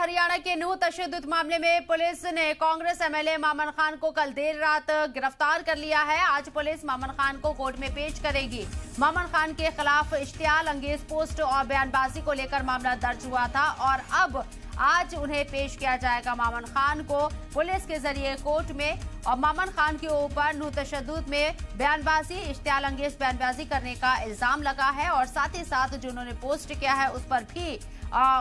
हरियाणा के नूह तशद्दुद मामले में पुलिस ने कांग्रेस एमएलए मामन खान को कल देर रात गिरफ्तार कर लिया है। आज पुलिस मामन खान को कोर्ट में पेश करेगी। मामन खान के खिलाफ इश्तियाल अंगेज पोस्ट और बयानबाजी को लेकर मामला दर्ज हुआ था और अब आज उन्हें पेश किया जाएगा। मामन खान को पुलिस के जरिए कोर्ट में और मामन खान के ऊपर नूह तशद्दुद में बयानबाजी, इश्तियाल अंगेज बयानबाजी करने का इल्जाम लगा है और साथ ही साथ जो उन्होंने पोस्ट किया है उस पर भी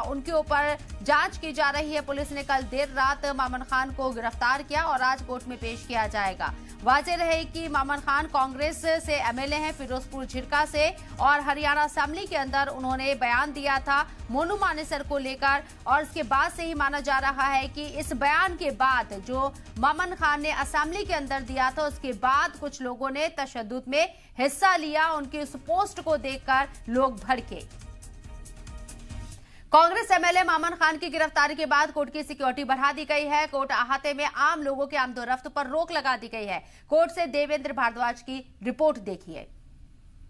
उनके ऊपर जांच की जा रही है। पुलिस ने कल देर रात मामन खान को गिरफ्तार किया और आज कोर्ट में पेश किया जाएगा। वाज़ेह रहे कि मामन खान कांग्रेस से एमएलए हैं, फिरोजपुर झिरका से, और हरियाणा असेंबली के अंदर उन्होंने बयान दिया था मोनू मानेसर को लेकर और इसके बाद से ही माना जा रहा है कि इस बयान के बाद जो मामन खान ने असेंबली के अंदर दिया था उसके बाद कुछ लोगों ने तशद्दुद में हिस्सा लिया। उनकी उस पोस्ट को देखकर लोग भड़के। कांग्रेस एमएलए मामन खान की गिरफ्तारी के बाद कोर्ट की सिक्योरिटी बढ़ा दी गई है। कोर्ट अहाते में आम लोगों के आमदोरफ्त पर रोक लगा दी गई है। कोर्ट से देवेंद्र भारद्वाज की रिपोर्ट देखिए।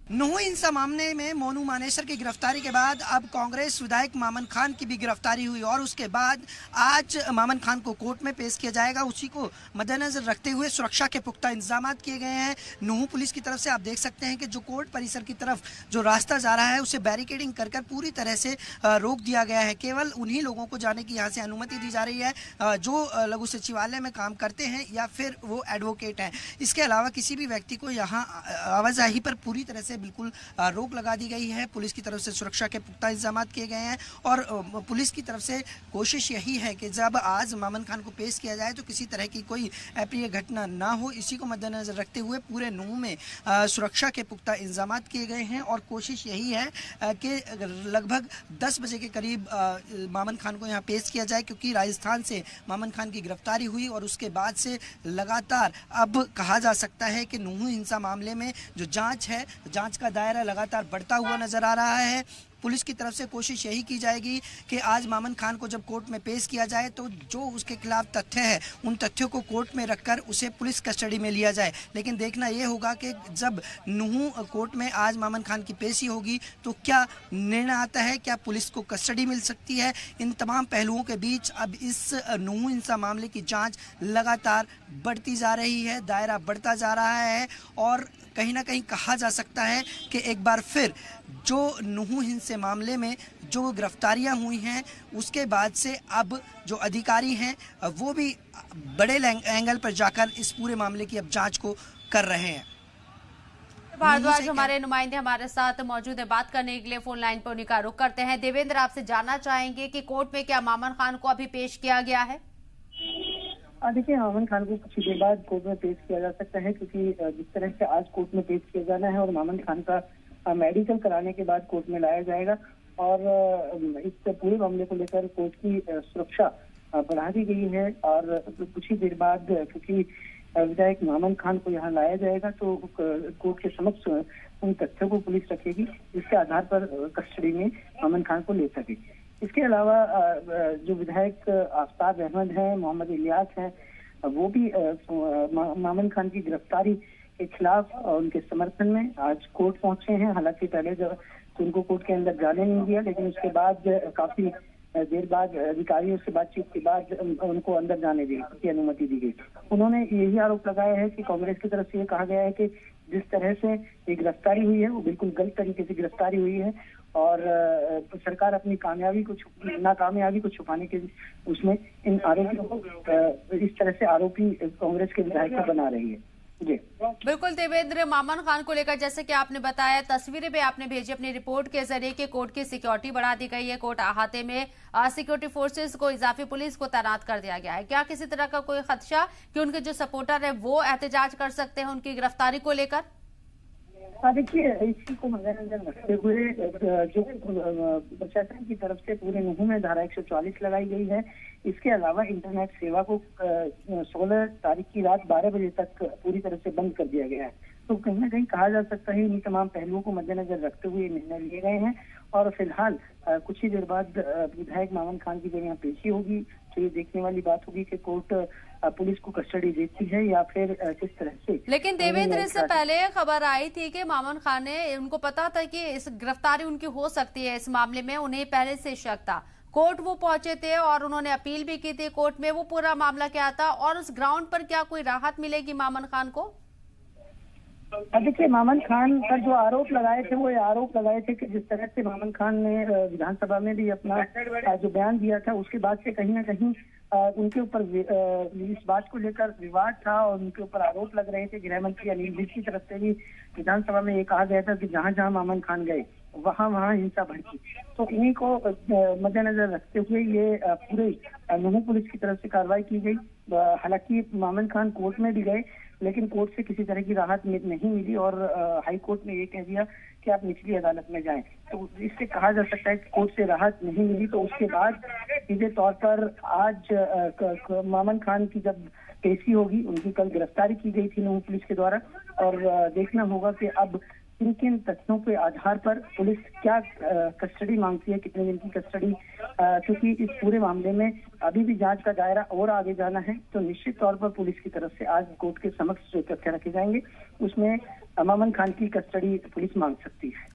नूह हिंसा मामले में मोनू मानेसर की गिरफ्तारी के बाद अब कांग्रेस विधायक मामन खान की भी गिरफ्तारी हुई और उसके बाद आज मामन खान को कोर्ट में पेश किया जाएगा। उसी को मद्देनजर रखते हुए सुरक्षा के पुख्ता इंतजाम किए गए हैं। नूह पुलिस की तरफ से आप देख सकते हैं कि जो कोर्ट परिसर की तरफ जो रास्ता जा रहा है उसे बैरिकेडिंग कर पूरी तरह से रोक दिया गया है। केवल उन्हीं लोगों को जाने की यहाँ से अनुमति दी जा रही है जो लघु सचिवालय में काम करते हैं या फिर वो एडवोकेट हैं। इसके अलावा किसी भी व्यक्ति को यहाँ आवाजाही पर पूरी तरह से बिल्कुल रोक लगा दी गई है। पुलिस की तरफ से सुरक्षा के पुख्ता इंतजाम किए गए हैं और पुलिस की तरफ से कोशिश यही है कि जब आज मामन खान को पेश किया जाए तो किसी तरह की कोई अप्रिय घटना ना हो। इसी को मद्देनजर रखते हुए पूरे नूह में सुरक्षा के पुख्ता इंतजाम किए गए हैं और कोशिश यही है कि लगभग 10 बजे के करीब मामन खान को यहाँ पेश किया जाए, क्योंकि राजस्थान से मामन खान की गिरफ्तारी हुई और उसके बाद से लगातार अब कहा जा सकता है कि नूह हिंसा मामले में जो जांच है, जांच का दायरा लगातार बढ़ता हुआ नजर आ रहा है। पुलिस की तरफ से कोशिश यही की जाएगी कि आज मामन खान को जब कोर्ट में पेश किया जाए तो जो उसके खिलाफ तथ्य है उन तथ्यों को कोर्ट में रखकर उसे पुलिस कस्टडी में लिया जाए। लेकिन देखना यह होगा कि जब नूह कोर्ट में आज मामन खान की पेशी होगी तो क्या निर्णय आता है, क्या पुलिस को कस्टडी मिल सकती है। इन तमाम पहलुओं के बीच अब इस नूह हिंसा मामले की जाँच लगातार बढ़ती जा रही है, दायरा बढ़ता जा रहा है और कहीं ना कहीं कहा जा सकता है कि एक बार फिर जो नूह हिंसा मामले में जो गिरफ्तारियां हुई हैं उसके बाद से अब जो अधिकारी हैं वो भी बड़े एंगल पर जाकर इस पूरे मामले की अब जांच को कर रहे हैं। भारद्वाज हमारे नुमाइंदे हमारे साथ मौजूद है, बात करने के लिए फोन लाइन पर उन्हीं का रुख करते हैं। देवेंद्र, आपसे जानना चाहेंगे कि कोर्ट में क्या मामन खान को अभी पेश किया गया है? देखिए, मामन खान को कुछ देर बाद कोर्ट में पेश किया जा सकता है, क्योंकि जिस तरह से आज कोर्ट में पेश किया जाना है और मामन खान का मेडिकल कराने के बाद कोर्ट में लाया जाएगा और इस पूरे मामले को लेकर कोर्ट की सुरक्षा बढ़ा दी गई है और कुछ ही देर बाद क्योंकि विधायक मामन खान को यहाँ लाया जाएगा तो कोर्ट के समक्ष उन तथ्यों को पुलिस रखेगी जिसके आधार पर कस्टडी में मामन खान को ले सकेगी। इसके अलावा जो विधायक आफ्ताब अहमद हैं, मोहम्मद इलियास हैं, वो भी मामन खान की गिरफ्तारी के खिलाफ उनके समर्थन में आज कोर्ट पहुंचे हैं। हालांकि पहले जब उनको कोर्ट के अंदर जाने नहीं दिया, लेकिन उसके बाद काफी देर बाद अधिकारियों से बातचीत के बाद उनको अंदर जाने की अनुमति दी गई। उन्होंने यही आरोप लगाया है कि कांग्रेस की तरफ से ये कहा गया है कि जिस तरह से ये गिरफ्तारी हुई है वो बिल्कुल गलत तरीके से गिरफ्तारी हुई है और सरकार अपनी नाकामयाबी को छुपाने के उसमें इन आरोपियों को इस तरह से आरोपी कांग्रेस के विधायक को बना रही है। जी बिल्कुल देवेंद्र, मामन खान को लेकर जैसे कि आपने बताया, तस्वीरें भी आपने भेजी अपनी रिपोर्ट के जरिए कि कोर्ट की सिक्योरिटी बढ़ा दी गई है। कोर्ट अहाते में सिक्योरिटी फोर्सेस को, इजाफी पुलिस को तैनात कर दिया गया है। क्या किसी तरह का कोई खदशा कि उनके जो सपोर्टर है वो एहतजाज कर सकते हैं उनकी गिरफ्तारी को लेकर? देखिए, इसी को मद्देनजर रखते हुए जो प्रशासन की तरफ से पूरे नूह में धारा 144 लगाई गई है। इसके अलावा इंटरनेट सेवा को 16 तारीख की रात 12 बजे तक पूरी तरह से बंद कर दिया गया है। तो कहीं ना कहीं कहा जा सकता है इन तमाम पहलुओं को मद्देनजर रखते हुए निर्णय लिए गए हैं और फिलहाल कुछ ही देर बाद विधायक मामन खान की जब यहाँ पेशी होगी तो ये देखने वाली बात होगी कि कोर्ट पुलिस को कस्टडी देती है या फिर किस तरह से। लेकिन देवेंद्र, इससे पहले खबर आई थी कि मामन खान ने, उनको पता था कि इस गिरफ्तारी उनकी हो सकती है इस मामले में, उन्हें पहले से शक था। कोर्ट वो पहुंचे थे और उन्होंने अपील भी की थी कोर्ट में। वो पूरा मामला क्या था और उस ग्राउंड पर क्या कोई राहत मिलेगी मामन खान को? देखिए, मामन खान पर जो आरोप लगाए थे वो ये आरोप लगाए थे कि जिस तरह से मामन खान ने विधानसभा में भी अपना जो बयान दिया था, उसके बाद से कहीं ना कहीं उनके ऊपर इस बात को लेकर विवाद था और उनके ऊपर आरोप लग रहे थे। गृह मंत्री अनिल विज की तरफ से भी विधानसभा में ये कहा गया था कि जहां जहां मामन खान गए वहां वहां हिंसा भड़की। तो इन्हीं को मद्देनजर रखते हुए ये पूरे नूंह पुलिस की तरफ से कार्रवाई की गई। हालांकि मामन खान कोर्ट में भी गए लेकिन कोर्ट से किसी तरह की राहत नहीं मिली और हाई कोर्ट ने ये कह दिया कि आप निचली अदालत में जाएं। तो इससे कहा जा सकता है कि कोर्ट से राहत नहीं मिली। तो उसके बाद सीधे तौर पर आज मामन खान की जब पेशी होगी, उनकी कल गिरफ्तारी की गई थी नूंह पुलिस के द्वारा और देखना होगा कि अब किन किन तथ्यों के आधार पर पुलिस क्या कस्टडी मांगती है, कितने दिन की कस्टडी, क्योंकि इस पूरे मामले में अभी भी जांच का दायरा और आगे जाना है। तो निश्चित तौर पर पुलिस की तरफ से आज कोर्ट के समक्ष जो तथ्य रखे जाएंगे उसमें मामन खान की कस्टडी पुलिस मांग सकती है।